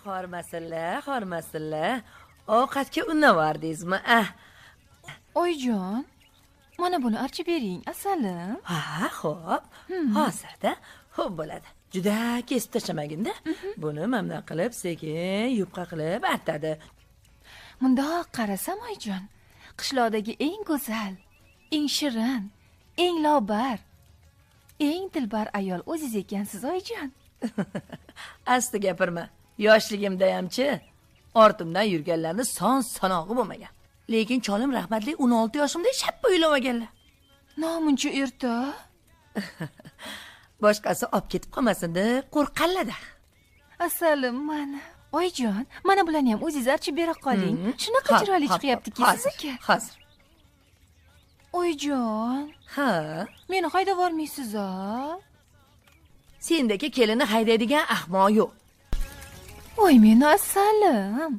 Hormasinlar. Ovqatga unavardingizmi? Oyijon, mana buni archib bering, asalim. Ha, xo'p. Hozirda xo'p bo'ladi. Juda kesib tashlamaginda. Buni mamnun qilib, sekin yupqa qilib artadi. Mundoq qarasam, oyijon, qishloqdagi eng go'zal, eng shirin, eng lobar, eng dilbar ayol o'zingiz ekansiz, oyijon. Asti gapirma. Yoshligimda hamchi ortimdan yurganlarni son-sanog'i bo'lmagan. Lekin cholim rahmatli 16 yoshimda shappa uylamaganlar. Nomuncha erta. Boshqasi olib ketib qolmasin deb qo'rqqanlar-da. Asalim mana. Oyijon, mana bularni ham o'zingiz archib bera qoling. Shunaqa chiroyli chiqyapti-ki siz aka. Hozir. Oyijon. Ha, Meni haydab yubormaysiz-a? sendagi kelini haydaydigan ahmoq yo'q. Voy meni asalim.